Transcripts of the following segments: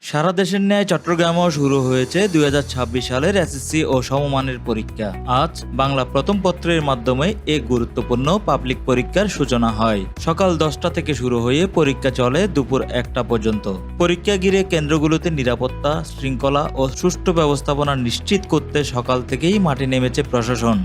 সারা দেশের ন্যায় চট্টগ্রামেও শুরু হয়েছে 2026 সালের এসএসসি ও সমমানের পরীক্ষা। আজ বাংলা প্রথম পত্রের মাধ্যমে এই গুরুত্বপূর্ণ পাবলিক পরীক্ষার সূচনা হয়। সকাল 10টা থেকে শুরু হয়ে পরীক্ষা চলে দুপুর 1টা পর্যন্ত। পরীক্ষা ঘিরে কেন্দ্রগুলোতে নিরাপত্তা, শৃঙ্খলা ও সুষ্ঠু ব্যবস্থাপনা নিশ্চিত করতে সকাল থেকেই মাঠে নেমেছে প্রশাসন।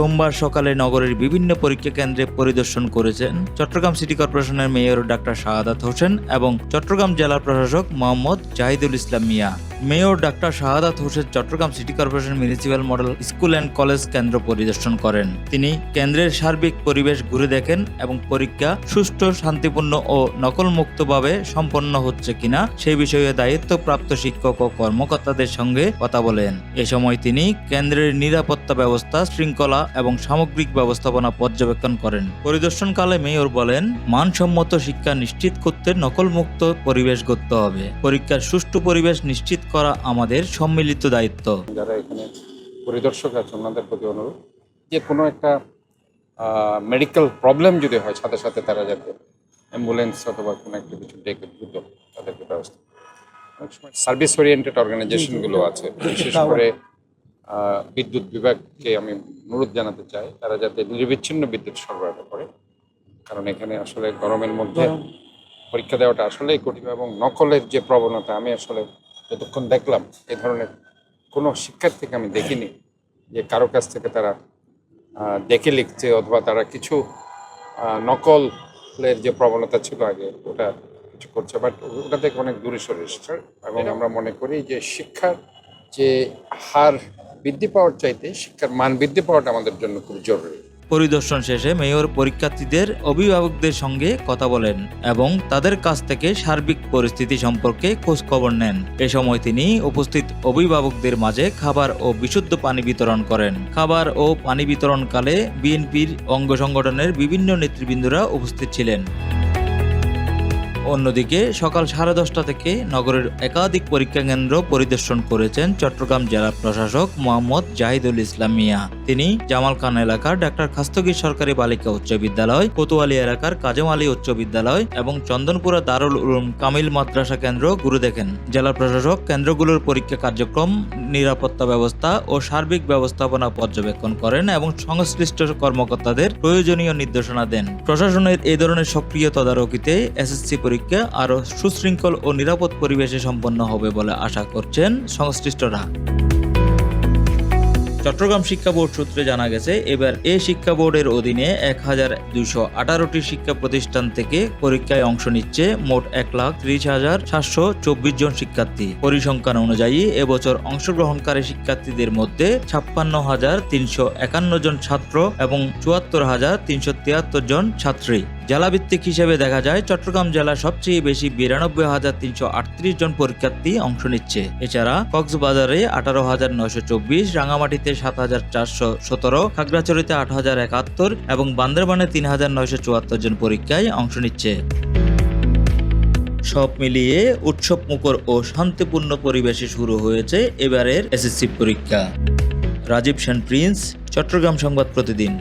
সোমবার সকালে নগরের বিভিন্ন পরীক্ষা কেন্দ্রে পরিদর্শন করেছেন চট্টগ্রাম সিটি কর্পোরেশনের মেয়র ডাক্তার শাহাদাত হোসেন এবং চট্টগ্রাম জেলা প্রশাসক Mohammad Jahidul Islam Mia. Mayor doctor Shahadat Hossain Chattogram city corporation municipal model school and college কেন্দ্র পরিদর্শন করেন। তিনি কেন্দ্রের সার্বিক পরিবেশ ঘুরে দেখেন এবং পরীক্ষা সুষ্ঠু, শান্তিপূর্ণ ও নকলমুক্তভাবে সম্পন্ন হচ্ছে কিনা সেই বিষয়ে দায়িত্বপ্রাপ্ত শিক্ষক ও কর্মকর্তাদের সঙ্গে কথা বলেন। এ সময় তিনি কেন্দ্রের নিরাপত্তা ব্যবস্থা, শৃঙ্খলা এবং সামগ্রিক ব্যবস্থাপনা পর্যবেক্ষণ করেন। পরিদর্শনকালে মেয়র বলেন, মানসম্মত শিক্ষা নিশ্চিত করতে নকলমুক্ত পরিবেশ গড়তে হবে। পরীক্ষার সুষ্ঠু পরিবেশ নিশ্চিত করা আমাদের সম্মিলিত দায়িত্ব। যারা এখানে পরিদর্শক আছে ওনাদের প্রতি অনুরোধ যে কোনো একটা মেডিকেল প্রবলেম যদি হয় সাথে সাথে তারা যাতে অ্যাম্বুলেন্স অথবা কোনো একটা কিছু ডেকে দ্রুত তাদেরকে ব্যবস্থা। অনেক সময় সার্ভিস ওরিয়েন্টেড অর্গানাইজেশনগুলো আছে, বিশেষ করে বিদ্যুৎ বিভাগকে আমি অনুরোধ জানাতে চাই তারা যাতে নিরবিচ্ছিন্ন বিদ্যুৎ সরবরাহ করে, কারণ এখানে আসলে গরমের মধ্যে পরীক্ষা দেওয়াটা আসলেই কঠিন এবং নকলের যে প্রবণতা আমি আসলে যতক্ষণ দেখলাম এ ধরনের কোনো শিক্ষার্থীকে আমি দেখিনি যে কারো কাছ থেকে তারা দেখে লিখছে অথবা তারা কিছু নকলের যে প্রবণতা ছিল আগে ওটা কিছু করছে, বাট ওটা থেকে অনেক দূরে সরে এসেছে। এবং আমরা মনে করি যে শিক্ষার যে হার বৃদ্ধি পাওয়ার চাইতে শিক্ষার মান বৃদ্ধি পাওয়াটা আমাদের জন্য খুব জরুরি। পরিদর্শন শেষে মেয়র পরীক্ষার্থীদের অভিভাবকদের সঙ্গে কথা বলেন এবং তাদের কাছ থেকে সার্বিক পরিস্থিতি সম্পর্কে খোঁজ খবর নেন। এ সময় তিনি উপস্থিত অভিভাবকদের মাঝে খাবার ও বিশুদ্ধ পানি বিতরণ করেন। খাবার ও পানি বিতরণকালে বিএনপির অঙ্গ সংগঠনের বিভিন্ন নেতৃবৃন্দরা উপস্থিত ছিলেন। অন্যদিকে সকাল 10:30 থেকে নগরের একাধিক পরীক্ষা কেন্দ্র পরিদর্শন করেছেন চট্টগ্রাম জেলা প্রশাসক মোহাম্মদ জাহিদুল ইসলাম মিয়া। তিনি জামাল খান এলাকার ডাক্তার খাস্তগীর সরকারি বালিকা উচ্চ বিদ্যালয়, কোতোয়ালি এলাকার কাজেম আলী উচ্চ বিদ্যালয় এবং চন্দনপুরা দারুল উলুম কামিল মাদ্রাসা কেন্দ্র ঘুরে দেখেন। জেলা প্রশাসক কেন্দ্রগুলোর পরীক্ষা কার্যক্রম, নিরাপত্তা ব্যবস্থা ও সার্বিক ব্যবস্থাপনা পর্যবেক্ষণ করেন এবং সংশ্লিষ্ট কর্মকর্তাদের প্রয়োজনীয় নির্দেশনা দেন। প্রশাসনের এই ধরনের সক্রিয় তদারকিতে এসএসসি পরীক্ষা আরো সুশৃঙ্খল ও নিরাপদ পরিবেশে সম্পন্ন হবে বলে আশা করছেন সংশ্লিষ্টরা। চট্টগ্রাম শিক্ষা বোর্ড সূত্রে জানা গেছে, এবার এই শিক্ষা বোর্ডের অধীনে 1218টি শিক্ষা প্রতিষ্ঠান থেকে পরীক্ষায় অংশ নিচ্ছে মোট 1,30,724 জন শিক্ষার্থী। পরিসংখ্যান অনুযায়ী এবছর অংশগ্রহণকারী শিক্ষার্থীদের মধ্যে 56,351 জন ছাত্র এবং 74,373 জন ছাত্রী। জেলাভিত্তিক হিসেবে দেখা যায় চট্টগ্রাম জেলা সবচেয়ে বেশি 92,338 জন পরীক্ষার্থী অংশ নিচ্ছে। এছাড়া কক্সবাজারে 18,924, রাঙামাটিতে 7,417, খাগড়াছড়িতে 8,071 এবং বান্দরবানে 3,974 জন পরীক্ষায় অংশ নিচ্ছে। সব মিলিয়ে উৎসব মুখর ও শান্তিপূর্ণ পরিবেশে শুরু হয়েছে এবারের এসএসসি পরীক্ষা। রাজীব সেন প্রিন্স, চট্টগ্রাম সংবাদ প্রতিদিন।